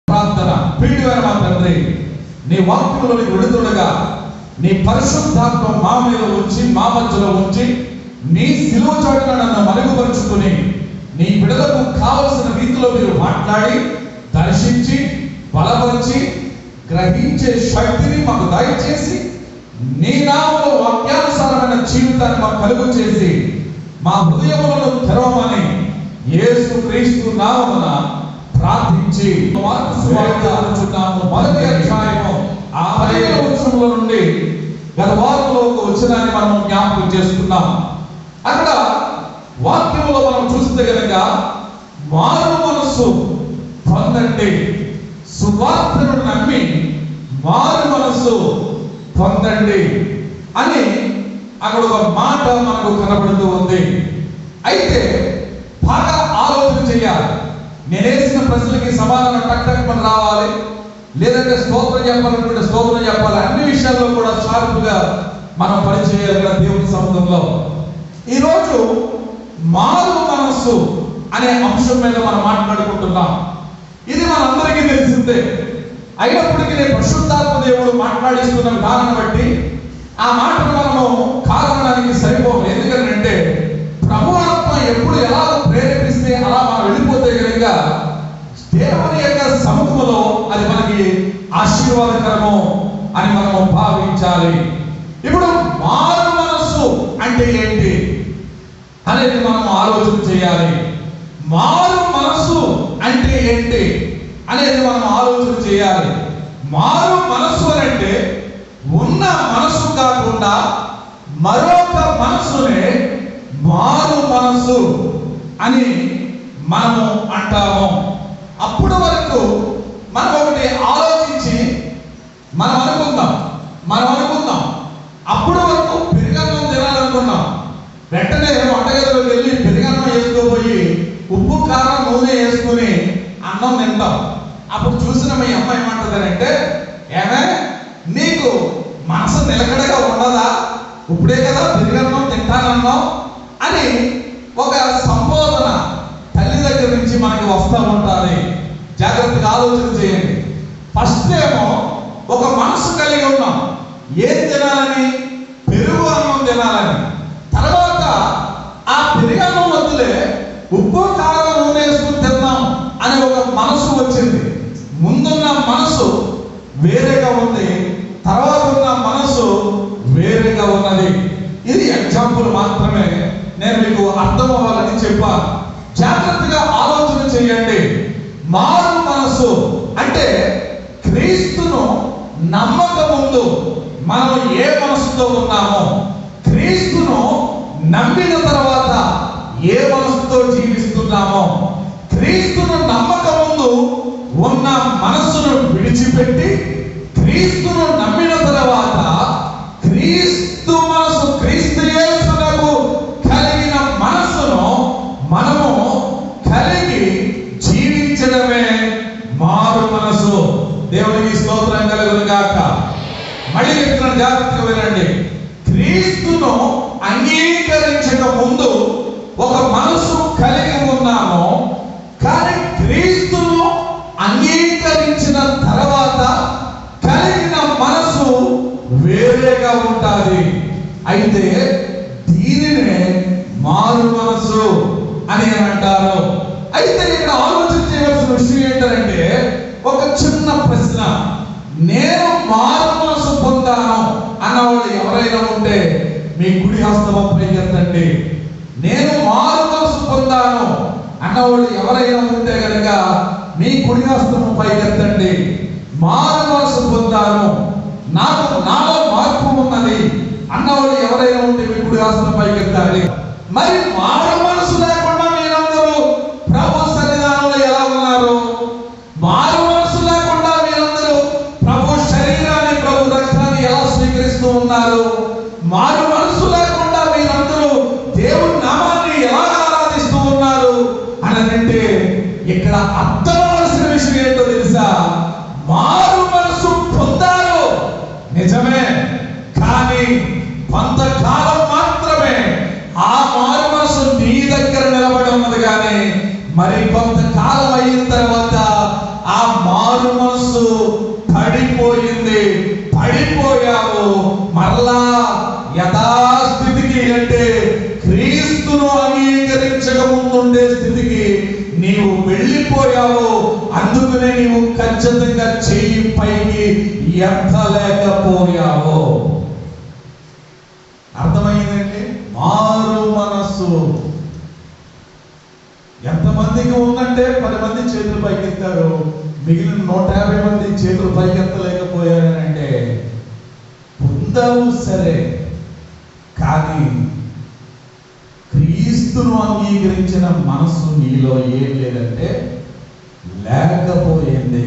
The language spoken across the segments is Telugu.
ప్రార్థన. ప్రియుడైన మా తండ్రి, నీ వాక్యములోని విడుదలగా నీ పరిశుద్ధాత్మ మా మీద ఉంచి, మా మధ్యలో ఉంచి, నీ శిలువ చాటున నన్ను మరుగుపరుచుకుని నీ బిడ్డలకు కావలసిన రీతిలో మీరు మాట్లాడి దర్శించి బలపరిచి గ్రహించే శక్తిని మాకు దయచేసి నీ నామములో వాక్యానుసారమైన జీవితాన్ని మాకు కలుగు చేసి మా హృదయములను తెరవమని యేసు క్రీస్తు నామమున ప్రార్థించి మార్కు సువార్త అనుచున్నాము. మొదటి అధ్యాయము 50వ వచనముల నుండి గత వారంలో ఒక వచనాన్ని మనం జ్ఞాపకం చేసుకున్నాం. అక్కడ వాక్యములో మనం చూస్తే గనక మారు మనస్సు పొందండి, సువార్తను నమ్మి మారు మనస్సు పొందండి అని అక్కడ ఒక మాట మనకు కనబడుతూ ఉంది. అయితే బాగా ఆలోచన చేయాలి. నేనేసిన ప్రశ్నలకి సమాధానం టక్ మన రావాలి, లేదంటే స్తోత్రం చెప్పాలనుకుంటే స్తోత్రం చెప్పాలి. అన్ని విషయాల్లో కూడా షార్ప్గా మనం పనిచేయాలి కదా దేవుని సముద్రంలో. ఈరోజు మారు మనస్సు అనే అంశం మీద మనం మాట్లాడుకుంటున్నాం. ఇది మనందరికీ తెలిసిందే. అయినప్పటికీ పరిశుద్ధాత్మ దేవుడు మాట్లాడిస్తున్న విధానం బట్టి ఆ మాటను మనము కారణానికి సరిపోము. ఎందుకంటే ప్రభు ఆత్మ ఎప్పుడు ఎలా ప్రేరేపిస్తే అలా మనం వెళ్ళిపోతే కనుక దేవుని యొక్క సముఖంలో అది మనకి ఆశీర్వాదకరము అని మనము భావించాలి. ఇప్పుడు మారు మనస్సు అంటే ఏంటి అనేది మనం ఆలోచన చేయాలి. మారు మనస్సు అంటే ఏంటి అనేది మనం ఆలోచన చేయాలి. మారు మనస్సు అంటే ఉన్న మనస్సు కాకుండా మరొక మనస్సునే మారు మనస్సు అని మనము అంటాము. అప్పటి వరకు మనం ఒకటి ఆలోచించి మనం అనుకుందాం అప్పటి వరకు పెరుగన్నం తినాలనుకున్నాం. వెంటనే వంటగదిలోకి వెళ్ళి పెరుగన్నం వేసుకోపోయి ఉప్పు కారం నూనె వేసుకుని అన్నం తింటాం. అప్పుడు చూసిన మీ అమ్మ ఏమంటుందంటే, ఏమే నీకు మనసు నిలకడగా ఉండదా, ఇప్పుడే కదా పెరుగన్నం తింటానన్నావు అని ఒక సంబోధన తల్లి దగ్గర నుంచి మనకి వస్తూ ఉంటుంది. జాగ్రత్తగా ఆలోచన చేయండి. ఫస్ట్ ఏమో ఒక మనసు కలిగి ఉన్నాం, ఏం తినాలని, పెరుగు అన్నం తినాలని. తర్వాత ఆ పెరుగన్నం వద్దులే ఉప్పు కారం నూనె వేసుకుని తిన్నాం అనే ఒక మనసు వచ్చింది. ముందున్న మనసు వేరేగా ఉంది, తర్వాత ఉన్న మనసు వేరేగా ఉన్నది. ఇది ఎగ్జాంపుల్ మాత్రమే, నేను మీకు అర్థం అవ్వాలని చెప్పాను. జాగ్రత్తగా ఆలోచన చేయండి. మారు మనసు అంటే క్రీస్తును నమ్మక ముందు మనం ఏ మనసుతో ఉన్నామో, క్రీస్తును నమ్మిన తర్వాత ఏ మనసుతో జీవిస్తున్నామో, క్రీస్తును నమ్మక ముందు ఉన్న మనస్సును విడిచిపెట్టి క్రీస్తును నమ్మిన తర్వాత క్రీస్తు మనసు, క్రీస్తు యేసునకు కలిగిన మనస్సును మనము కలిగి జీవించడమే మారు మనసు. దేవునికి స్తోత్రం కలుగును గాక. మళ్ళీ చెప్తున్న జాగ్రత్తగా వినండి. క్రీస్తును అంగీకరించక ముందు ఒక మనసు కలిగి ఉన్నాము, కానీ క్రీస్తును అంగీకరించిన తర్వాత కలిగిన మనసు వేరేగా ఉంటుంది. అయితే దీనినే మారు మనసు అని అంటారు. అయితే ఇక్కడ ఆలోచన చేయవలసిన విషయం ఏంటంటే, ఒక చిన్న ప్రశ్న. నేను మారు మనసు పొందాను అన్నవాళ్ళు ఎవరైనా ఉంటే మీ కుడి హస్తం పైకెత్తండి. నేను మారు మనసు పొందాను అన్నవాళ్ళు ఎవరైనా ఉంటే కనుక మీ కుడి హస్తం పైకెత్తండి. మారు మనసు పొందాను, నాలో మార్పు ఉన్నది అన్నవాళ్ళు ఎవరైనా ఉంటే మీ కుడి హస్తం పైకెత్తాలి. మరి మారు మనసు లేకుండా మీరందరూ ప్రభు సన్నిధానంలో ఎలా ఉన్నారు? మారు మనసు లేకుండా మీరందరూ ప్రభు శరీరాన్ని, ప్రభు రక్తాన్ని ఎలా స్వీకరిస్తూ ఉన్నారు? మారు మనసు లేకుండా మీరందరూ దేవుని నామాన్ని ఎలా ఆరాధిస్తూ ఉన్నారు అని అంటే ఇక్కడ అర్థమవలసిన విషయం ఏంటో తెలుసా? మారు మనసు పొందారు నిజమే, కానీ కొంతకాలం మాత్రమే ఆ మారు మనసు నీ దగ్గర నిలబడి ఉన్నది. కానీ మరి కొంతకాలం అయిన తర్వాత ఆ మారు అయిపోయావు, అందుకనే నీవు ఖచ్చితంగా చెయ్యి పైకి ఎత్తలేకపోయావు. అర్థమైందండి? మారు మనస్సు. ఎంతమందికి ఉందంటే 10 మంది చేతులు పైకెత్తారు, మిగిలిన 150 మంది చేతులు పైకెత్తలేకపోయారంటే పొందావు సరే, కానీ క్రీస్తును అంగీకరించిన మనస్సు నీలో ఏం లేదంటే లేకపోయింది.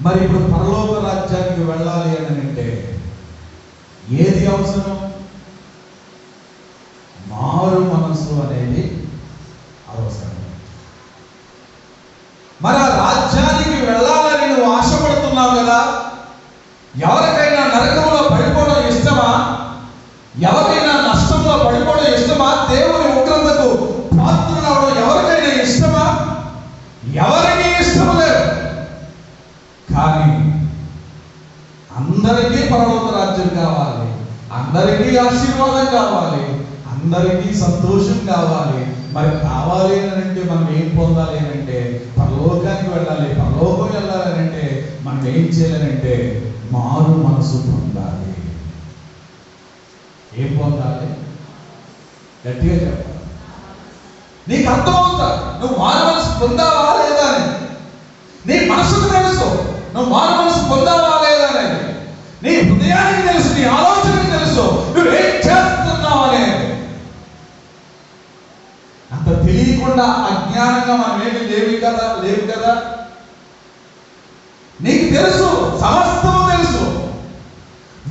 మరి ఇప్పుడు పరలోక రాజ్యానికి వెళ్ళాలి అని అంటే ఏది అవసరం? మారు మనస్సు అనేది అవసరం. మరి ఆ రాజ్యానికి వెళ్ళాలని నువ్వు ఆశపడుతున్నావు కదా. ఎవరికైనా నరకంలో పడిపోవడం ఇష్టమా? ఎవరైనా నష్టంలో పడిపోవడం ఇష్టమా? దేవుని ఉగ్రతకు పాత్రులవడం ఎవరికైనా ఇష్టమా? ఎవరికీ ఇష్టం లేదు. కానీ అందరికీ పరలోక రాజ్యం కావాలి, అందరికీ ఆశీర్వాదం కావాలి, అందరికీ సంతోషం కావాలి. మరి కావాలి అని అంటే మనం ఏం పొందాలి అని అంటే పరలోకానికి వెళ్ళాలి. పరలోకం వెళ్ళాలని అంటే మనం ఏం చేయాలంటే మారు మనసు పొందాలి. ఏం పొందాలి? గట్టిగా చెప్పాలి. నీకు అర్థమవుతా నువ్వు మారు మనసు పొందావా లేదా అని. నీ మనసుకు తెలుసు నువ్వు మారు మనసు పొందావా లేదా అనేది. నీ హృదయానికి తెలుసు, నీ ఆలోచనకి తెలుసు నువ్వేం చేస్తున్నావు అనేది. అంత తెలియకుండా అజ్ఞానంగా మనం ఏమి లేవు కదా. నీకు తెలుసు, సమస్తము తెలుసు.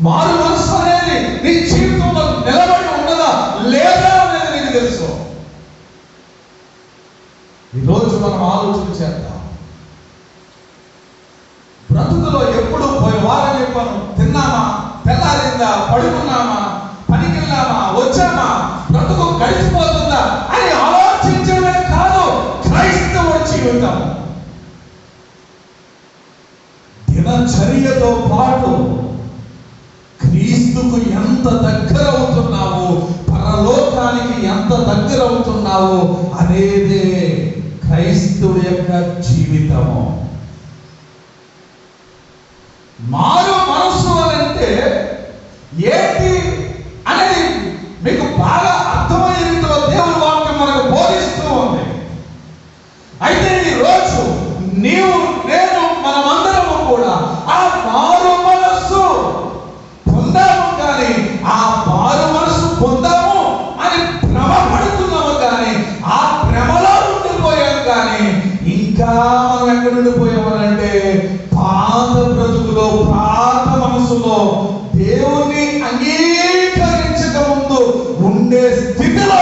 మారు మనసు అనేది నీ జీవితంలో నిలబడి ఉన్నదా లేదా అనేది నీకు తెలుసు. ఈరోజు మనం ఆలోచన చేద్దాం. బ్రతుకులో ఎప్పుడు పోయి వారం చెప్పాను, తిన్నామా, తెల్లారిందా, పడుకున్నామా, పనికి వెళ్ళామా, వచ్చామా, బ్రతుకు గడిచిపోతుందా అని ఆలోచించడమే కాదు క్రైస్తవ జీవితం. దినచర్యతో పాటు క్రీస్తుకు ఎంత దగ్గర అవుతున్నావు, పరలోకానికి ఎంత దగ్గర అవుతున్నావు అనేదే క్రైస్తవుడి యొక్క జీవితము. మారు మనస్సు అంటే ఏంటి అనేది మీకు బాగా అర్థమయ్యే రీతిలో దేవుని వాక్యం మనకు బోధిస్తూ ఉంది. అయితే ఈరోజు నీవు, నేను, మనమందరము కూడా ఆ మారు మనస్సు పొందాము, కానీ ఆ మారు మనస్సు పొందాము అని భ్రమపడుతున్నాము, కానీ ఆ భ్రమలో ఉండిపోయాము. కానీ ఇంకా మనం ఎక్కడ ఉండిపోయామనంటే పాత బ్రతుకులో, పాత మనసులో దేవుని అంగీకరించక ముందు ఉండే స్థితిలో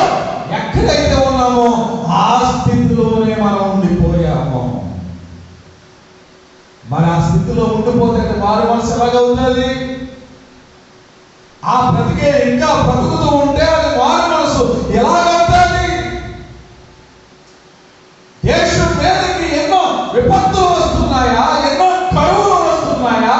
ఎక్కడైతే ఉన్నామో ఆ స్థితిలోనే మనం ఉండిపోయాము. మరి ఆ స్థితిలో ఉండిపోతే మారు మనసు ఎలాగవుతుంది? ఆ బ్రతికే ఇంకా బ్రతుకుతూ ఉంటే అది మారు మనసు ఎలాగవుతుంది? దేశం మీదకి ఎన్నో విపత్తులు వస్తున్నాయా, ఎన్నో కరువులు వస్తున్నాయా,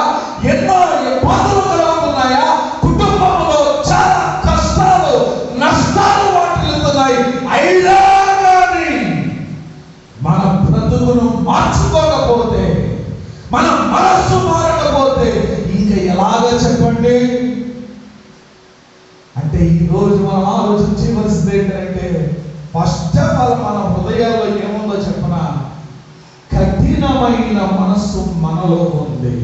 ఎన్నో ఇబ్బందులు కలుగుతున్నాయా, కుటుంబంలో చాలా కష్టాలు, నష్టాలు వాటిల్లుతున్నాయి. అయినా కానీ మన బ్రతుకును మార్చుకోకపోతే, మన మనస్సు మారకపోతే ఇంకా ఎలాగ చెప్పండి? అంటే ఈరోజు మనం ఆలోచించవలసింది ఏంటంటే, ఫస్ట్ ఆఫ్ ఆల్ మన హృదయాల్లో ఏముందో చెప్పనా? కఠినమైన మనస్సు మనలో ఉంది.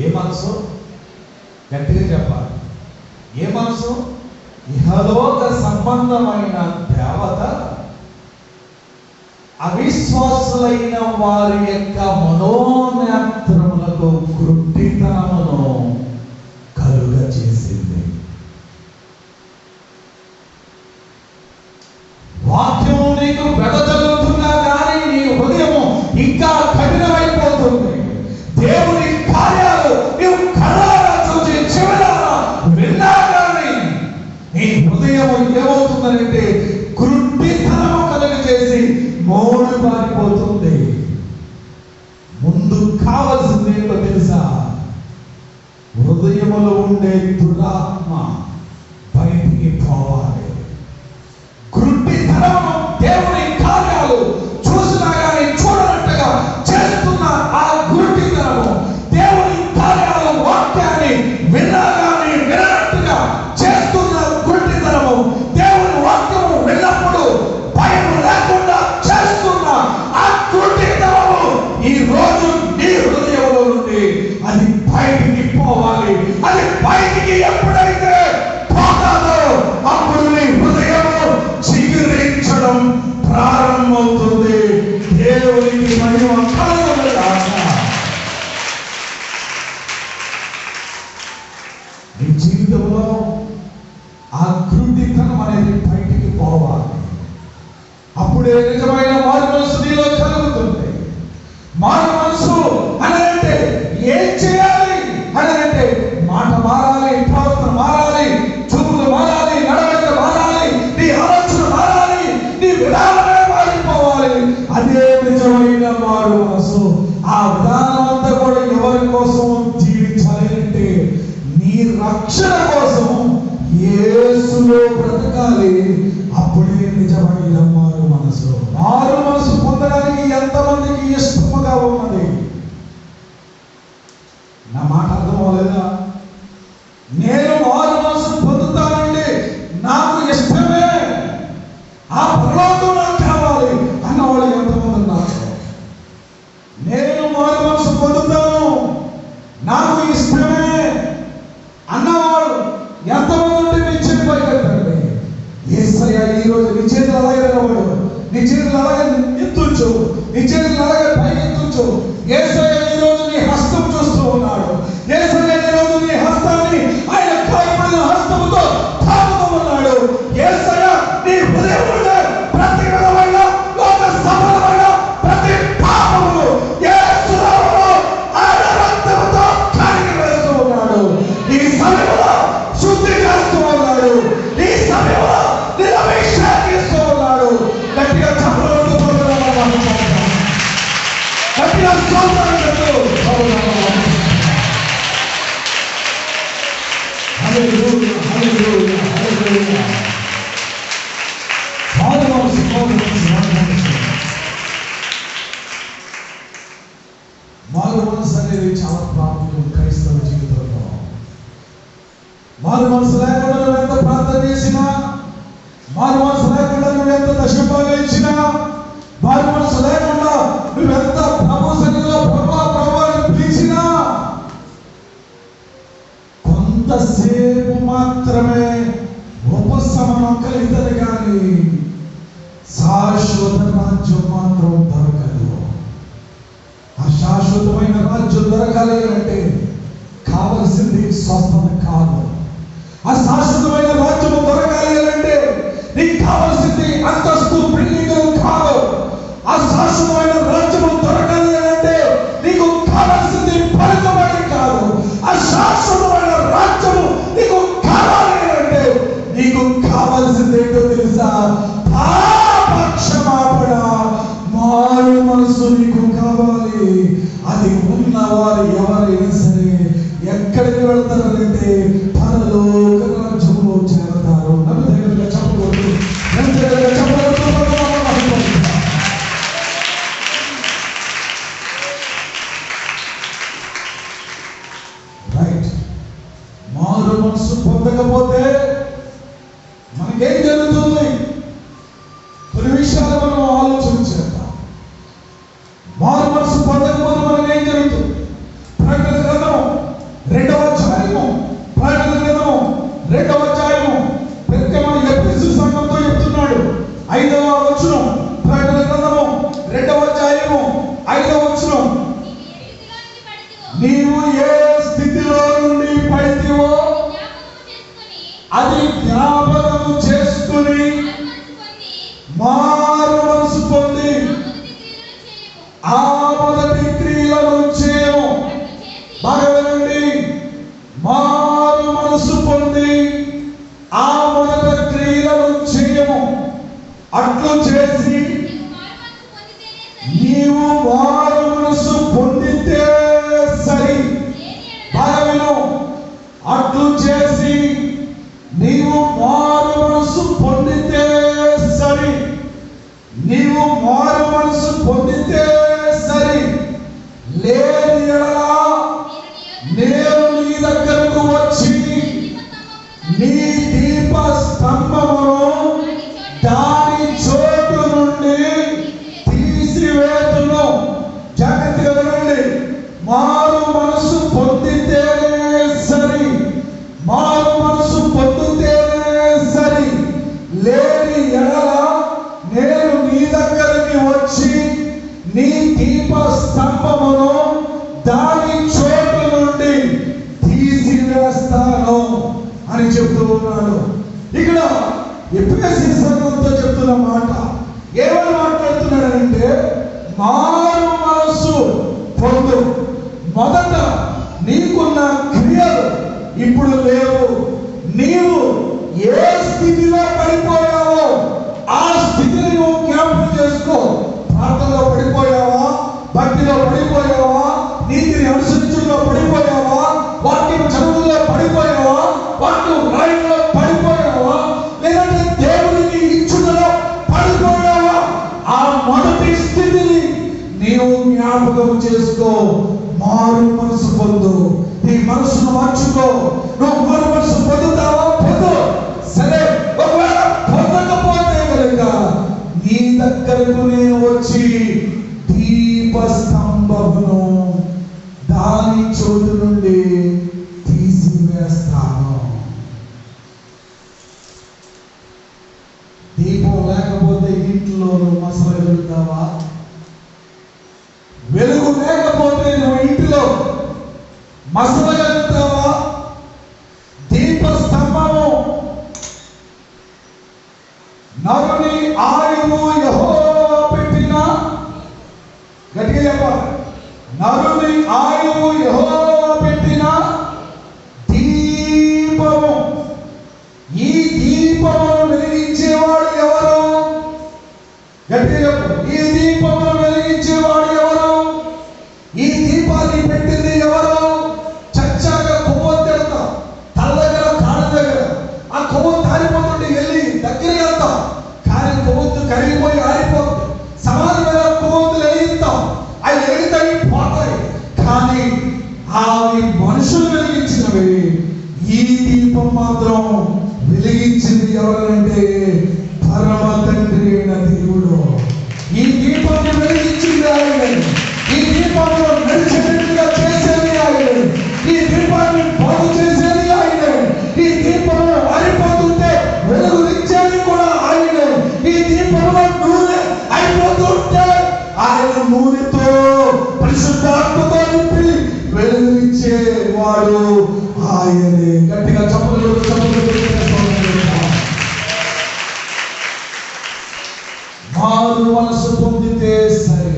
ఏ మనసు? గట్టిగా చెప్పాలి. ఏ మనసు? ఇహలోక సంబంధమైన దేవత అవిశ్వాసులైన వారి యొక్క మనోనేత్రములకు గుడ్డితనమును కలుగ చేసింది. వాక్యము నీకు వెదజల్లుతున్నా కానీ నీ హృదయము ఇంకా కఠినమైపోతుంది. దేవుని కార్యాలు నీవు కళ్ళారా చూసి చెవులారా విన్నా కానీ నీ హృదయము ఏమవుతుందంటే గుడ్డితనము కలుగజేసి మోడు పారిపోతుంది. ముందు కావలసింది ఏంటో తెలుసా? హృదయములో ఉండే దురాత్మ బయటికి పోవాలి. గుడ్డితనము దేవుని అప్పుడే నిజమైన మారు మనసు నీలో కలుగుతుంది. మారు మనసు అని అంటే ఏం చేయాలి అని అంటే మాట మారాలి, ప్రవర్తన మారాలి, చూపులు మారాలి, నడవడిక మారాలి, నీ ఆలోచన మారాలి, నీ విధానమే మారిపోవాలి. అదే నిజమైన మారు మనసు. ఆ విధానం అంతా కూడా ఎవరి కోసం జీవించాలి అంటే నీ రక్షణ కోసం యేసులో బ్రతకాలి. అప్పుడే నిజమైన మారు మనసు. మారు మనసు పొందడానికి ఎంతమందికి ఇష్టముగా ఉన్నది? నా మాట అర్థం అవ్వలేదా? నేను మారు మనసు పొందుతానండి, నాకు ఇష్టమే, ఆ పరలోకం నాకు కావాలి అన్నవాళ్ళు ఎంతమంది ఉన్నారు? నేను మారు మనసు పొందుతాను, నాకు ఇష్టమే అన్నవాడు ఎంతమంది ఉంటే మీ చేతి పైకెత్తండి. యేసయ్య ఈరోజు నీ చేతులు అలాగే నిలబడు, నీ చేతులు అలాగే ఎత్తుంచు, నీ చేతులు అలాగే పైకి ఎత్తుంచు. యేసయ్య ఈరోజు నీ హస్తం చూస్తూ ఉన్నాడు. యేసయ్య ఈరోజు నీ హస్తాన్ని ఆయన గాయపడిన హస్తముతో తాకుతూ ఉన్నాడు. యేసయ్య నీ హృదయంలో ప్రతి విధమైన లోక సఫలమైన ప్రతి పాపమును యేసు నామములో ఆయన రక్తముతో కడిగి వేస్తూ ఉన్నాడు. ఈ సమయంలో శుద్ధి చేస్తూ ఉన్నాడు. ఈ సమయంలో నిరభిషేకిస్తూ ఉన్నాడు. గట్టిగా చప్పట్లు గట్టిగా స్తోత్రం చెప్తూ హల్లెలూయా, హల్లెలూయా, హల్లెలూయా. మారు మనసు, మారు మనసు, మారు మనసు. మారు మనసు అనేది చాలా ప్రాముఖ్యం క్రైస్తవ జీవితంలో. మారు మనసు లేకుండా నువ్వు ఎంత ప్రార్థన చేసినా, మారు మనసు లేకుండా నువ్వు ఎంత దశభాగం ఇచ్చినా, మారు మనసు లేకుండా నువ్వెంత ప్రభు సన్నిధిలో ప్రభు పిలిచినా కొంతసేపు మాత్రమే ఉపశమనం కలుగుతుంది, కానీ శాశ్వత రాజ్యం మాత్రం దొరకదు. ఆ శాశ్వతమైన రాజ్యం దొరకాలి అంటే కావలసింది స్వస్థత కాదు. ఆ శాశ్వతమైన రాజ్యము దొరకాలి అంటే నీకు కావలసింది అంతస్తు బిల్డింగ్ కాదు. ఆ శాశ్వతమైన రాజ్యము దొరకాలి అంటే నీకు కావలసింది ఫలితమని కాదు. ఆ శాశ్వతమైన రాజ్యము నీకు కావాలి అంటే నీకు కావలసింది ఏంటో తెలుసా? పాపక్షమాపణ, మారు మనసు నీకు కావాలి. అది ఉన్నవారు ఎవరైనా సరే ఎక్కడికి వెళ్తారంటే పరలోక రాజ్యంలో చేరతారు. నన్ను దగ్గరగా చెప్పకూడదు, నన్ను దగ్గరగా చెప్పకూడదు. రైట్. మారు మనసు పొందకపోతే మనకేం జరుగుతుంది? కొన్ని విషయాలు మనం ఆలోచన చేద్దాం. మారు మనసు పొందకపోతే మనకేం జరుగుతుంది? ప్రకటన గ్రంథం 2వ అధ్యాయము, ప్రకటన గ్రంథం 2వ అధ్యాయము పెద్దమని ఎఫెసు సంఘంతో చెప్తున్నాడు. 5వ వచనం, ప్రకటన గ్రంథము 2వ అధ్యాయము 5వ వచనం. నీవు ఏ స్థితిలో నుండి పడితివో అది జ్ఞాపకము చేసుకుని మారు మనసు పొంది ఆ మొదటి క్రియలను చేయము. బాగా వినండి. మారు మనసు పొంది ఆ మొదటి క్రియలను చేయము. అట్లు చేసి నీవు మారు మనసు పొందితే సరి. బాగా విను. అట్లు చేసి నీవు మారు మనసు పొందితే సరి. నీవు మారు మనసు పొందితే సరి. లేని యెడల నేను నీ దగ్గరకు వచ్చి నీ దీప స్తంభమును దాని చోటు నుండి తీసివేతును. జాగ్రత్తగా వినండి. మారు మనసు పొందితేనే సరి. మారు మనసు పొందితేనే సరి. లేని యెడల నేను నీ దగ్గరికి వచ్చి నీ దీప స్తంభమును దాని చోటు నుండి తీసివేస్తాను అని చెప్తూ ఉన్నాడు. ఇక్కడ ఎఫెసీ సంఘంతో చెప్తున్న మాట ఏమని మారు మనసు పొందు. మొదట నీకున్న క్రియలు ఇప్పుడు లేవు. నీవు ఏ స్థితిలో పడిపోయావో ఆ స్థితిని నువ్వు జ్ఞాపకం చేసుకో. ప్రార్థనలో పడిపోయావా? భక్తిలో పడిపోయావా? నీతిని అనుసరించడంలో పడిపోయావా? వాక్యం చదువులో పడిపోయావా? వాక్యం రాయడంలో పడిపోయావా? లేదంటే దేవుడికి ఇచ్చుటలో పడిపోయావా? ఆ మొదటి స్థితిని నీవు జ్ఞాపకం చేసుకో. మారు మనసు పొందు. నీ మనసును మార్చుకో. నువ్వు మారు మనసు పొందుతావా? పొందు. సరే, ఒకవేళ పొందకపోతే కనుక నీ దగ్గరకు నేను వచ్చి దీపస్తంభమును దాని చోటు నుండి తీసివేస్తాను. దీపం లేకపోతే ఇంట్లో నువ్వు మసలగలుగుతావా? వెలుగు లేకపోతే నువ్వు ఇంటిలో మసలగలుగుతావా? దీపస్తంభము నరుని ఆయువు యెహోవా పెట్టిన, గట్టిగా చెప్పాలి, నరుని ఆయువు యెహోవా పెట్టిన దీపము. ఈ దీపమును వెలిగించేవాడు ఎవరు? గట్టిగా చెప్పు. ఈ దీపమును వెలిగించేవాడు ఎవరు? ఈ దీపాన్ని పెట్టింది ఎవరు? చచ్చాక కొవ్వొత్తి తల దగ్గర కాళ్ళ దగ్గర ఆ కొవ్వొత్తి ఆరిపోతుంటే వెళ్ళి దగ్గరికి వెళ్తాం, కానీ కొవ్వొత్తు కరిగిపోయి ఆరిపోతుంది. సమాధి మీద కొవ్వొత్తులు వెలిగిస్తాం, అవి వెలిగితాయి పోతాయి. కానీ అవి మనుషులు వెలిగించినవి. ఈ దీపం మాత్రం వెలిగించింది ఎవరంటే పరమ తండ్రి అయిన దేవుడు. ఈ దీపాన్ని వెలిగించింది ఆయన. ఈ దీపంలో నడిచేట్టుగా చేసేది ఆయన. ఈ దీపాన్ని బాగు చేసేది ఆయన. ఈ దీపంలో ఆరిపోతుంటే వెలుగునిచ్చేది కూడా ఆయన. ఈ దీపంలో నూనె అయిపోతుంటే ఆయన నూనెతో పరిశుద్ధాత్మతో నింపి వెలుగునిచ్చేవాడు ఆయనే. గట్టిగా చప్పట్లు మారు మనసు పొందితే సరే,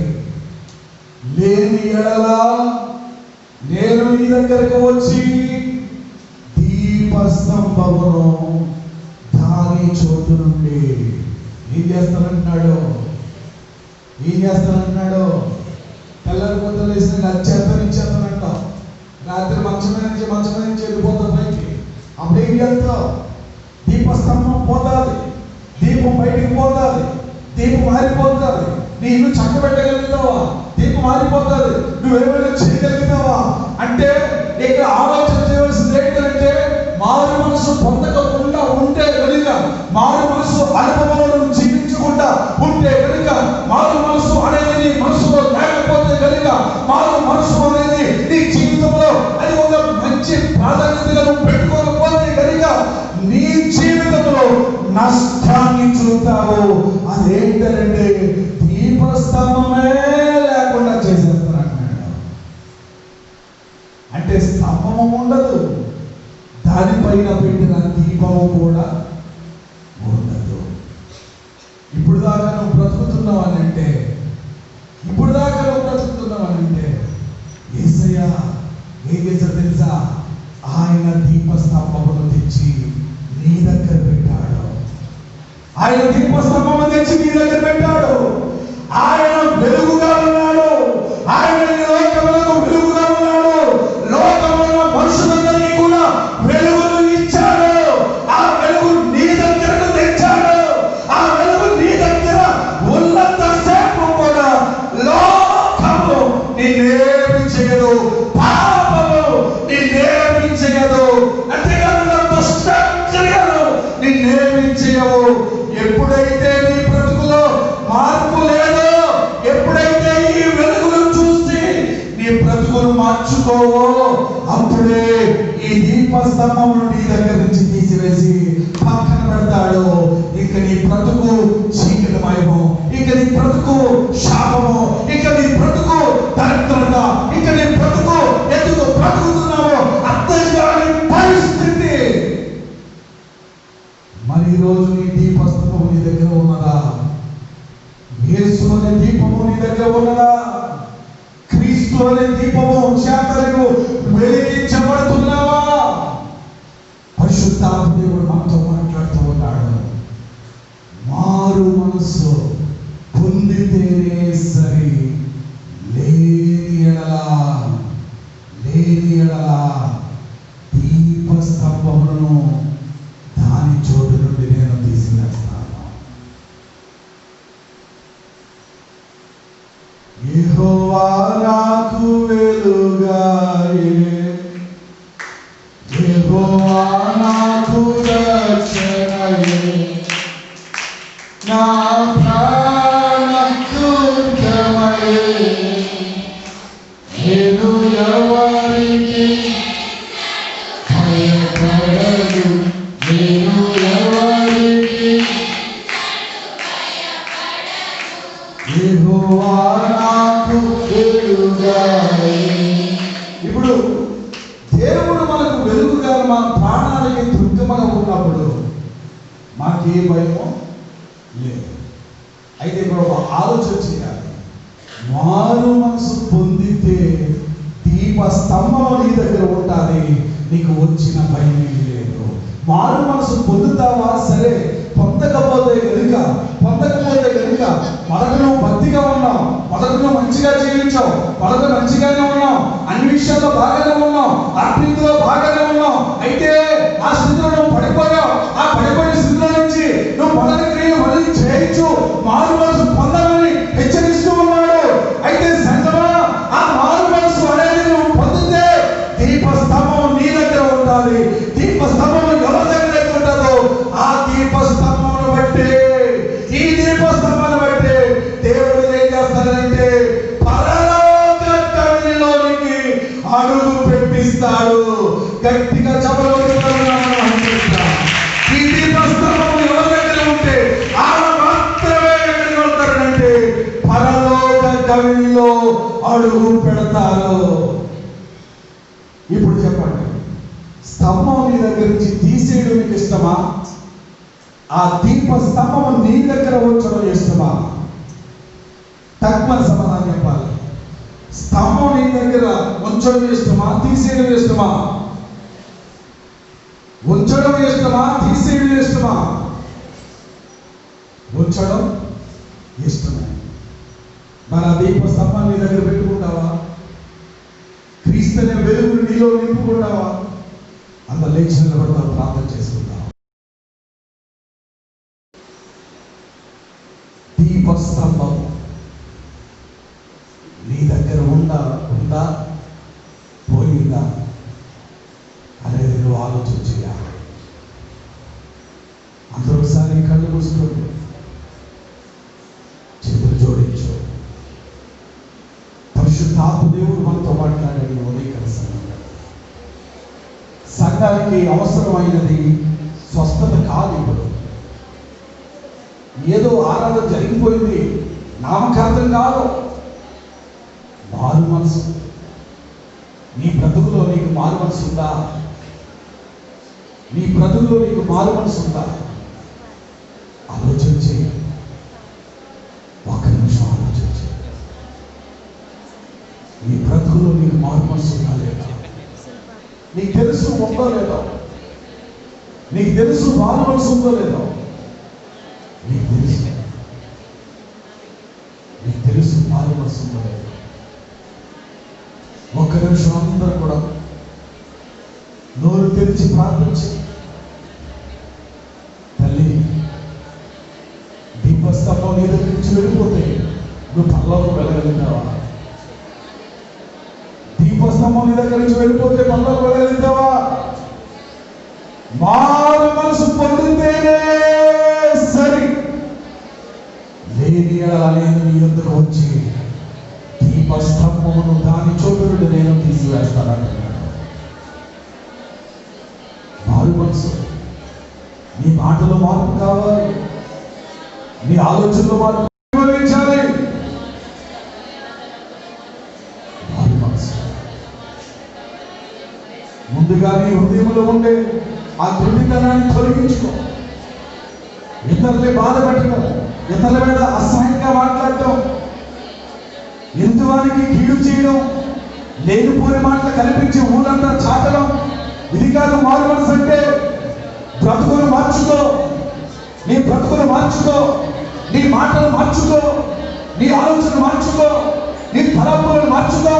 లేని ఎడల నేను నీ దగ్గరకు వచ్చి దీపస్తంభమును దాని చోటు నుండి ఏం చేస్తానంటున్నాడు? తెల్లని పొద్దులు వేసిన చెత్తనిచ్చేస్తానంటాం. రాత్రి మంచం నుంచి వెళ్ళిపోతాం పైకి. అప్పుడు ఏం చేస్తావు? దీపస్తంభం పోతాది, దీపం బయటికి పోతాది, దీపం మారిపోతుంది. నీ ఇల్లు చక్కబెట్టగలుగుతావా? దీపం మారిపోతుంది. నువ్వేమైనా చేయగలుగుతావా? అంటే ఇక్కడ ఆలోచన చేయవలసింది ఏంటంటే, మారు మనసు పొందకుండా ఉంటే కనుక, మారు మనసు అనుభవాలను జీవించకుండా ఉంటే కనుక, మారు మనసు అనేది నీ మనసులో లేకపోతే కనుక, మారు మనసు అనేది నీ జీవితంలో అది ఒక మంచి ప్రాధాన్యతను పెట్టుకోకపోతే కనుక నీ జీవితంలో నష్టాన్ని చూస్తావు. అదేంటంటే దీపస్తంభమే లేకుండా చేసేస్తాను. అంటే స్తంభము ఉండదు, దానిపైన పెట్టిన దీపము కూడా ఉండదు. ఇప్పుడు దాకా నువ్వు బ్రతుకుతున్నావనంటే యేసయ్య ఏం చేశాడు తెలుసా? ఆయన దీపస్తంభమును తెచ్చి నీ దగ్గర పెట్టాడు. ఆయన దీపస్తంభమును తెచ్చి నీ దగ్గర పెట్టాడు. ఆయన వెలుగుగా ఉన్నాడు. ఆయన లోకములకు వెలుగుగా ఉన్నాడు. లోకములో మనుషులందరికీ కూడా వెలుగును ఇచ్చాడు. ఆ వెలుగు నీ దగ్గరకు తెచ్చాడు. ఆ వెలుగు నీ దగ్గర ఉన్నంత సేపు కూడా లోకము నిన్నేమి చేయదు, పాపము నిన్నేమి చేయదు, అంతేకాకుండా దుష్టక్రియలు నిన్నేమి చేయవు. ఎప్పుడైతే నీ బ్రతుకులో మార్పు లేదో, ఎప్పుడైతే ఈ వెలుగును చూసి నీ బ్రతుకును మార్చుకోవో, అప్పుడే ఈ దీపస్తంభం నీ దగ్గర నుంచి తీసివేసి పక్కన పెడతాడు. ఇక నీ బ్రతుకు చీకటమయము, ఇక నీ బ్రతుకు శాపము, ఇక నీ బ్రతుకు దరిద్రత, ఇక నీ బ్రతుకు ఎందుకు బ్రతుకుతున్నావో అర్థం కాని పరిస్థితి. మరి ఈరోజు నీ దీపస్తంభం నీ దగ్గర ఉన్నదా? యేసుని దీపము నీ దగ్గర ఉన్నదా? క్రీస్తు అనే దీపము చేత నువ్వు వెలిగించబడుతున్నావా? పరిశుద్ధాత్మ దేవుడు మనతో మాట్లాడుతూ ఉన్నాడు. మారు మనసు పొందితేనే సరి, లేని ఎడల దీపస్తంభములను దాని చోటు నుండి నేను తీసివేస్తాను. యెహోవా నాకు వెలుగాయే, యెహోవా నాకు రక్షణయే, నా ప్రాణదుర్గమయే, నేను ఎవరికి భయపడను, నేను ఎవరికి యెహోవా నాకు వెలుగాయే. ఇప్పుడు దేవుడు మనకు వెలుగుగా, మన ప్రాణాలకి దుర్గమగా ఉన్నప్పుడు మాకే భయమో లేదు. అయితే ఇప్పుడు ఒక ఆలోచన చేయాలి. మారు మనసు పొందితే దీప స్తంభం నీ దగ్గర ఉంటుంది, నీకు వచ్చిన భయం లేదు. మారు మనసు పొందుతావా? సరే, పొందకపోతే కనుక మొదట నువ్వు భక్తిగా ఉన్నావు, మొదట నువ్వు మంచిగా జీవించావు, మొదట మంచిగానే ఉన్నావు, అన్ని విషయాల్లో బాగానే ఉన్నావు, ఆత్మీయతలో బాగానే ఉన్నావు. అయితే ఆ స్థితిలో నువ్వు పడిపోయావు. ఆ పడిపోయిన స్థితిలో నుంచి నువ్వు మొదటి క్రియలు మళ్ళీ చేయొచ్చు, మారు మనసు పొందాలని హెచ్చరిస్తూ ఉన్నాడు. అయితే సంగమా, ఆ మారు మనసు అనేది నువ్వు పొందితే దీపస్తంభం నీ దగ్గర ఉండాలి. దీపస్తంభం ఎవరి దగ్గర ఉంటుందో ఆ దీపస్తంభమును బట్టి, ఈ దీపస్తంభాన్ని బట్టి దేవుడు ఏం చేస్తాడంటే పరలోక కవిలోనికి అడుగు పెట్టిస్తాడు. గట్టిగా చపలు ఈ దీపస్తంభం ఎవరి దగ్గర ఉంటే ఆయన మాత్రమే ఎక్కడికి వెళ్తారంటే పరలోక కవిలో అడుగు పెడతారు. ఇప్పుడు చెప్పండి, స్తంభం నీ దగ్గర నుంచి తీసేయడం నీకు ఇష్టమా? ఆ దీప స్తంభం నీ దగ్గర ఉంచడం ఇష్టమా? తక్కువ సమాధానం చెప్పాలి. స్తంభం నీ దగ్గర ఉంచడం ఇష్టమా, తీసేయడం ఇష్టమా? ఉంచడం ఇష్టమా, తీసేయడం ఇష్టమా? ఉంచడం ఇష్టమే. మన దీప స్తంభాన్ని నీ దగ్గర పెట్టుకుంటావా? క్రీస్తునే వెలుగు నీలో నింపుకుంటావా? అంత లేచి నిలబడతావు, ప్రార్థన చేసుకుంటావు. దీపస్తంభం నీ దగ్గర ఉందా పోయిందా అనేది నువ్వు ఆలోచన చేయాలి. అందరూ ఒకసారి కళ్ళు మూసుకోండి, చేతులు జోడించు. పరిశుద్ధాత్మ దేవుడు మనతో మాట్లాడాడు. ఉదయకాల సమయంలో సంఘానికి అవసరమైనది స్వస్థత కాదు. ఇప్పుడు ఏదో ఆరాధన జరిగిపోయింది, నామకార్థం కాదు. మారు మనసు. నీ బ్రతుకులో నీకు మారు మనసు ఉందా? నీ బ్రతుకులో నీకు మారు మనసు ఉందా? ఆలోచన చేయి. ఒక్క నిమిషం ఆలోచన చేయి. నీ బ్రతుకులో నీకు మారు మనసు ఉందా లేదా? నీకు తెలుసు ఉందో లేదో? నీకు తెలుసు మారు మనసు ఉందో లేదో? నీకు తెలుసు మారు మనసు ఉందో లేదో? ఒక్క నిమిషం అందరూ కూడా నోరు తెరిచి ప్రార్థించి, తల్లి, దీపస్తంభం నీ దగ్గర నుంచి వెళ్ళిపోతే నువ్వు పరలోకం వెళ్ళగలుగుతావా? దీపస్తంభం నీ దగ్గర నుంచి వెళ్ళిపోతే పరలోకం వెళ్ళగలుగుతావా? మారు మనసు పొందితేనే సరి, లేని అనేది నీ ఎందుకు వచ్చి దీపస్తంభమును దాని చోటు నుండి నేను తీసివేస్తానంటున్నాడు. మారు మనసు. నీ మాటలో మార్పు కావాలి, నీ ఆలోచనలో మార్పు వివరించాలి. మారు మనసు. ముందుగా నీ హృదయంలో ఉండే ఆ దుర్నితనాన్ని తొలగించుకో. ఇతరుల్ని బాధ పెట్టడం, ఇతరుల మీద అసహ్యంగా మాట్లాడటం, చేయడం, లేనిపోని మాటలు కనిపించి ఊరంతా చాటడం, ఇది కాదు మారు మనసు అంటే. బ్రతుకును మార్చుకో, నీ బ్రతుకును మార్చుకో, నీ మాటలు మార్చుకో, నీ ఆలోచన మార్చుకో, నీ తలపులను మార్చుకో,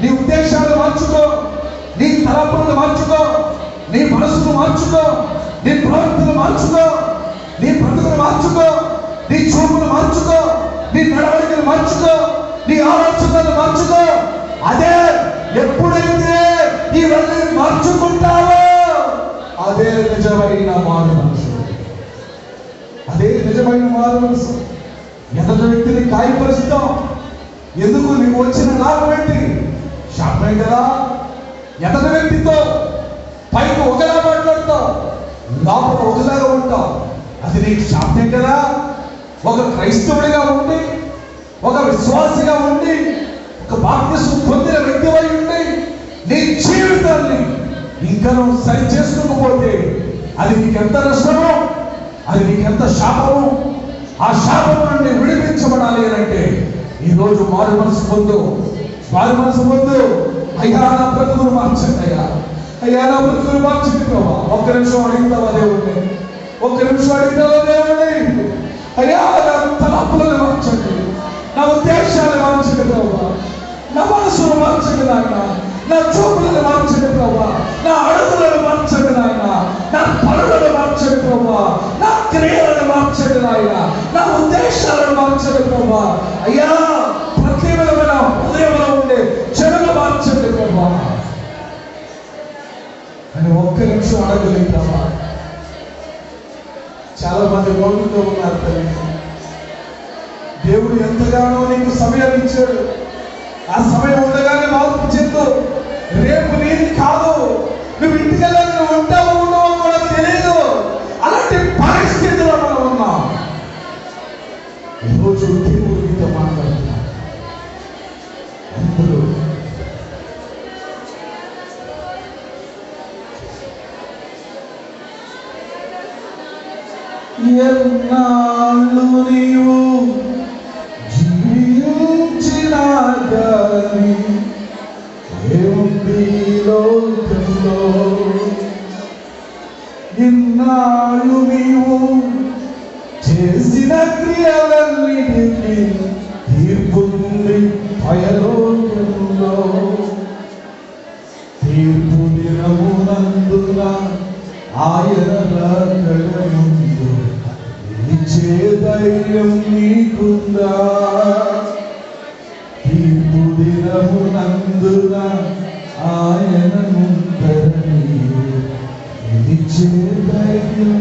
నీ ఉద్దేశాలు మార్చుకో, నీ తలపులను మార్చుకో, నీ మనసును మార్చుకో, నీ ప్రవర్తన మార్చుకో, నీ బ్రతుకును మార్చుకో, నీ చూపును మార్చుకో, నీ నడవడికను మార్చుకో, నీ ఆలోచనలు మార్చుకో. అదే ఎప్పుడైతే ఇవన్నీ మార్చుకుంటావో అదే నిజమైన మారు మనసు. అదే నిజమైన మారు మనసు. ఎదటి వ్యక్తిని గాయపరుస్తాం. ఎందుకు? నీకు వచ్చిన లాభం ఏంటి? శాపమే కదా. ఎదటి వ్యక్తితో పైకి ఒకలా మాట్లాడతావు, లోపల ఒకలాగా ఉంటావు. అది నీకు శాపమే కదా. ఒక క్రైస్తవుడిగా ఉండి, ఒక విశ్వాసిగా ఉండి, ఒక బాప్తిస్మం పొందిన వ్యక్తివై ఉండి నీ జీవితాన్ని ఇంకా నువ్వు సరి చేసుకోకపోతే అది నీకెంత నష్టమో, అది నీకెంత శాపము. ఆ శాపం నుండి విడిపించబడాలి అంటే ఈరోజు మారు మనసు పొందు. మారు మనసు పొందు. అయ్యా నా బ్రతుకును మార్చండి, అయ్యా నా బ్రతుకును మార్చండి ప్రభా. ఒక్క నిమిషం అడుగుతావా దేవుడిని? ఒక్క నిమిషం అడుగుతావా దేవుడిని? అయ్యా నా తలపులను మార్చండి, నా ఉద్దేశాలు మార్చండి ప్రభా, నా మనసును మార్చండి నాయన, నా చూపులను మార్చండి ప్రభా, నా అడుగులను మార్చండి నాయన, నా పనులను మార్చండి ప్రభా, నా క్రియలను మార్చండి నాయన, నా ఉద్దేశాలను మార్చండి ప్రభా. అయ్యా ప్రతి విధమైన హృదయంలో ఉండే చెడులు మార్చండి ప్రభా అని ఒక్క నిమిషం అడగలుగుతావా? చాలా మంది రోడ్లతో ఉన్నారు తల్లి. దేవుడు ఎంతగానో నీకు సమయాన్ని ఇచ్చాడు. ఆ సమయం ఉండగానే మార్పు చెందు. రేపు నీది కాదు. నువ్వు ఇంటికెళ్ళాలి, నువ్వు ఉంటావో ఉండవో కూడా తెలియదు. అలాంటి పరిస్థితిలో మనం ఉన్నాం. ఈరోజు దేవుడు నీతో మాట్లాడుతున్నాం. అందరూ ఎన్నాళ్ళు నీవు జీవించినా గాని ఏముంది లోకంలో, ఇన్నాళ్ళు నీవు చేసిన క్రియలన్నిటికీ తీర్పుంది భయలోకంలో. తీర్పు దినమునందున ఆయన రాకడ ముందు నిలిచే ధైర్యం నీకుందా? తీర్పు దినమునందున ఆయన ముందర నిలిచే ధైర్యం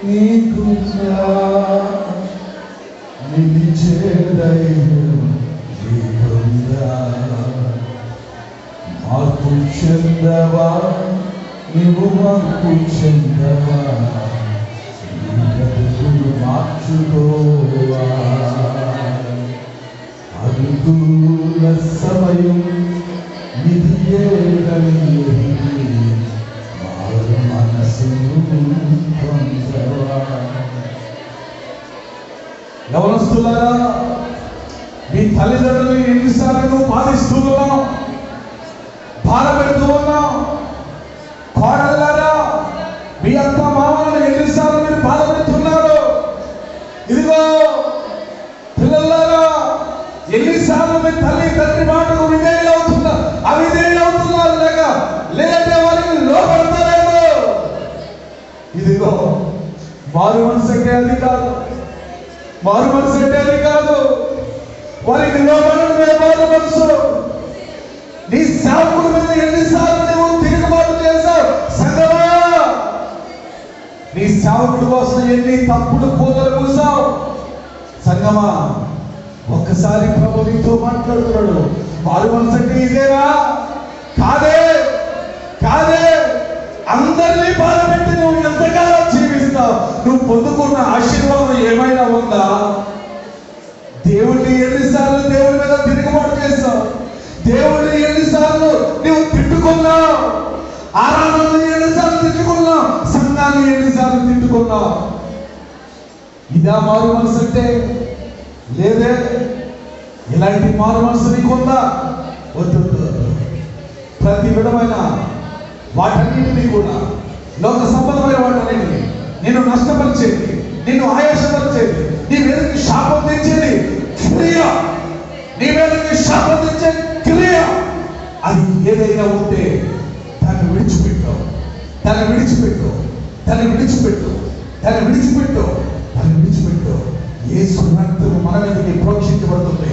నీకుందా? నిలిచే ధైర్యం నీకుందా? మార్పు చెందవా? నీవు మార్పు చెందవా? మార్చుకోవా? అనుకూల సమయం ఇది మారు మనసును పొందవా? యవనస్తులారా, మీ తల్లిదండ్రులు ఎన్నిసార్లు బాధిస్తూ ఉన్నాం, బాధపెడుతూ ఉన్నాం. కోడళ్ళారా, మీ అత్త మామలను ఎన్నిసార్లు మీరు బాధపెడుతున్నారు. ఇదిగో పిల్లలారా, ఎన్నిసార్లు మీ తల్లి తండ్రి మాటకు విధేయులు అవుతున్నారు, అవిధేయులు అవుతున్నారు, లేదంటే వారికి లోపడతలేదు. ఇదిగో మారు మనసు అంటే అది కాదు. మారు మనసు అంటే అది కాదు. వారికి లోపడమే మారు మనసు. నీ సేవకుడి మీద ఎన్నిసార్లు నువ్వు తిరుగుబాటు చేశావు సంగమా? నీ సేవకుడి కోసం ఎన్ని తప్పుడు పూజలు పూసావు సంగమా? ఒక్కసారి ప్రభు నీతో మాట్లాడుతున్నాడు. మారు మనసు అంటే ఇదేనా? కాదే, కాదే. అందరినీ బాధపెట్టి నువ్వు ఎంతకాలం జీవిస్తావు? నువ్వు పొందుకున్న ఆశీర్వాదం ఏమైనా ఉందా? దేవుడిని ఎన్నిసార్లు దేవుడి మీద తిరుగుబాటు చేస్తావు? దేవుడిని ఎన్నిసార్లు నువ్వు తిట్టుకున్నావు? ఆరాధనని ఎన్నిసార్లు తిట్టుకున్నావు? సంఘాన్ని ఎన్నిసార్లు తిట్టుకున్నావు? ఇదా మారు మనసు అంటే? లేదే. ఇలాంటి మారు మనసు నీకుందా? వద్దు. ప్రతి విధమైన వాటన్నిటినీ కూడా, లోక సంబంధమైన వాటన్నిటిని నిన్ను నష్టపరిచేది, నిన్ను ఆయాసపరిచేది, నీ మీదకి శాపం తెచ్చేది క్రియ, నీ మీదకి శాపం తెచ్చే క్రియ, అది ఏదైనా ఉంటే దాన్ని విడిచిపెట్టు, దాన్ని విడిచిపెట్టు, దాన్ని విడిచిపెట్టు, దాన్ని విడిచిపెట్టు, దాన్ని విడిచిపెట్టు. యేసు రక్తము మన మీదకి ప్రోక్షించబడుతుంది.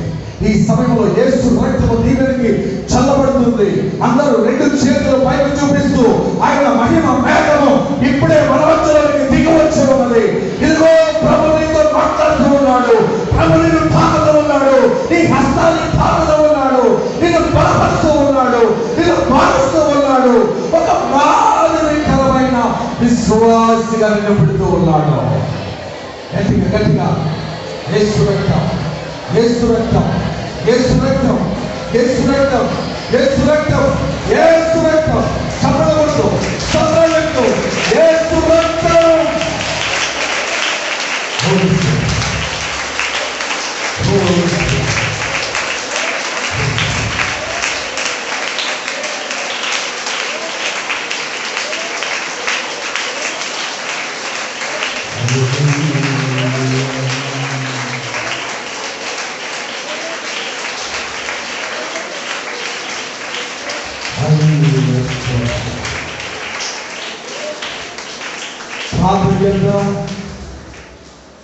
ఈ సమయంలో యేసు రక్తము నీ మీదకి చల్లబడుతుంది. అందరూ రెండు చేతులు పైకి చూపిస్తూ ఆయన మహిమ మేఘము ఇప్పుడే మన మధ్యలోకి దిగి వచ్చి ఉన్నది. ఇదిగో ప్రభు నీతో మాట్లాడుతూ ఉన్నాడు, ప్రభు నిన్ను తాకుతూ ఉన్నాడు, నీ హస్తాన్ని తాకుతూ ఉన్నాడు, నిన్ను బలపరుస్తూ ఉన్నాడు, నిన్ను మారుస్తూ ఉన్నాడు, ఒక మాదిరికరమైన విశ్వాసిగా నిన్ను పెడుతూ ఉన్నాడు. గట్టిగా గట్టిగా యేసు రక్తం, యేసు రక్తం, యేసు రక్తం, యేసు రక్తం, యేసు రక్తం, యేసు రక్తం, చప్పట్లు చప్పట్లు, యేసు రక్తం.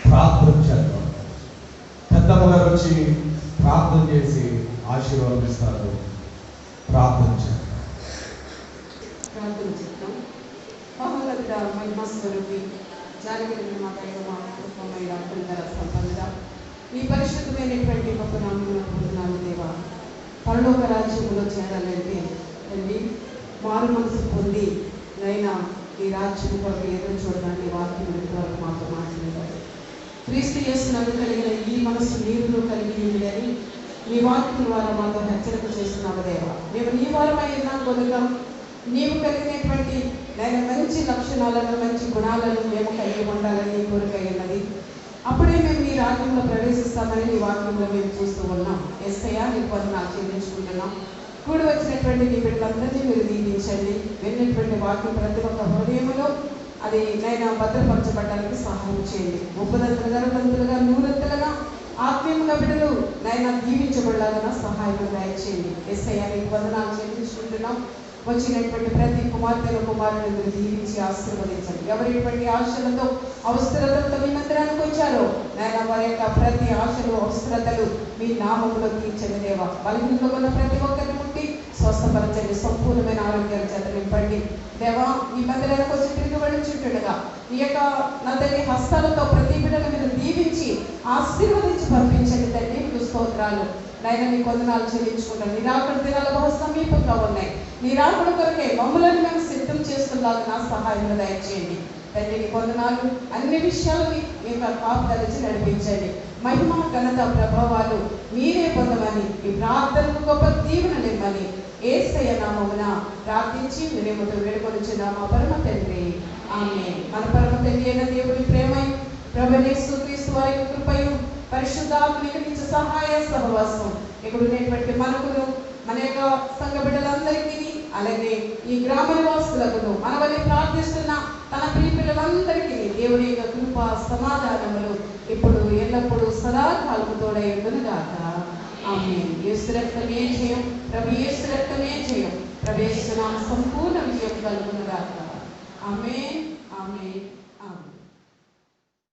ప్రార్థన చేద్దాం. పెద్దమ్మ గారు వచ్చి ప్రార్థన చేసి ఆశీర్వాదిస్తారు. ప్రార్థన చేద్దాం. ప్రార్థన చేద్దాం. మహోన్నత మహిమస్వరూపి జానగిరి మా దైవమైన సంపద ఈ పరిశుద్ధమైనటువంటి గొప్ప నామమున పొందుతున్నాను దేవా. పరలోక రాజ్యములో చేరాలంటే తల్లి మారు మనసు పొంది నైనా ఈ రాజ్యం కొరకు ఎదురు చూడడానికి వాక్యం వరకు మాతో మాట్లాడారు. క్రీస్తు యేసునందు కలిగిన ఈ మనసు నీరులో కలిగి ఉంది అని నీ వాక్యం ద్వారా మాతో హెచ్చరిక చేస్తున్నావు దేవా. మేము నీ వారమై ఉన్నాం కనుక నీవు కలిగినటువంటి నేను మంచి లక్షణాలను, మంచి గుణాలను మేము కలిగి ఉండాలని నీ కోరిక ఉన్నది. అప్పుడే మేము ఈ రాజ్యంలో ప్రవేశిస్తామని నీ వాక్యంలో మేము చూస్తూ ఉన్నాం. యేసయ్యా నీకు వందనాలు చెల్లించుకుంటున్నాం. కూడి వచ్చినటువంటి నీ బిడ్డలందరినీ మీరు దీవించండి. విన్నటువంటి వాక్యం ప్రతి ఒక్క హృదయంలో అది నైనా భద్రపరచబడడానికి సహాయం చేయండి. 30 60 100 ఆత్మీయంగా బిడ్డలు నైనా దీవించబడాలన్న సహాయం దయచేయండి. యేసయ్యా నీకు వందనాలు చెల్లించుకుంటున్నాం. వచ్చినటువంటి ప్రతి కుమార్తెల కుమారులను మీరు దీవించి ఆశీర్వదించండి. ఎవరైనటువంటి ఆశలతో అవసరతలతో మీ మందిరానికి వచ్చారో నాయన వారి యొక్క ప్రతి ఆశలు అవసరతలు మీ నామములో తీర్చండి దేవా. బలహీనలో ఉన్న ప్రతి ఒక్కరిని ముట్టి స్వస్థపరచండి. సంపూర్ణమైన ఆరోగ్యాలు చేత నింపండి దేవా. ఈ మందిరానికి వచ్చి తిరిగి వెళ్ళుచుంటుండగా ఈ యొక్క నా తల్లి హస్తాలతో ప్రతి బిడ్డను మీరు దీవించి ఆశీర్వదించి పంపించండి తండ్రి. మీకు స్తోత్రాలు నైనా నీ వందనాలు చెల్లించుకుంటాను. నీ రాకడ దినాలు బహు సమీపంగా ఉన్నాయి. నీ రాకడ కొరకే మమ్మల్ని మేము సిద్ధం చేస్తున్నలాగా నా సహాయం దయచేయండి తండ్రి. నీ వందనాలు. అన్ని విషయాలని మీ కాపుదలిచి నడిపించండి. మహిమ ఘనత ప్రభావాలు మీరే పొందమని ఈ ప్రార్థనకు గొప్ప దీవెన నిమ్మని యేసయ్య నామమున ప్రార్థించి వినయముతో వేడుకొనుచున్నాము మా పరమ తండ్రి. ఆమేన్. మన పరమ తండ్రి అయిన దేవుని ప్రేమయు ప్రభువైన యేసుక్రీస్తు వారి కృపయు పరిశుద్ధాత్మక నిత్య సహాయ సహవాసం ఇక్కడ ఉన్నటువంటి మనకును మన యొక్క సంఘ బిడ్డలందరికీ అలాగే ఈ గ్రామ నివాసులకు మన వల్ల ప్రార్థిస్తున్న తన ప్రియ పిల్లలందరికీ దేవుని యొక్క కృప సమాధానములు ఇప్పుడు ఎల్లప్పుడూ సదాకాలము తోడై ఉండును గాక. ఆమేన్. యేసు రక్తమే జయం, ప్రభు యేసు రక్తమే జయం, ప్రభు యేసు నామమున సంపూర్ణ విజయం కలుగును గాక. ఆమేన్.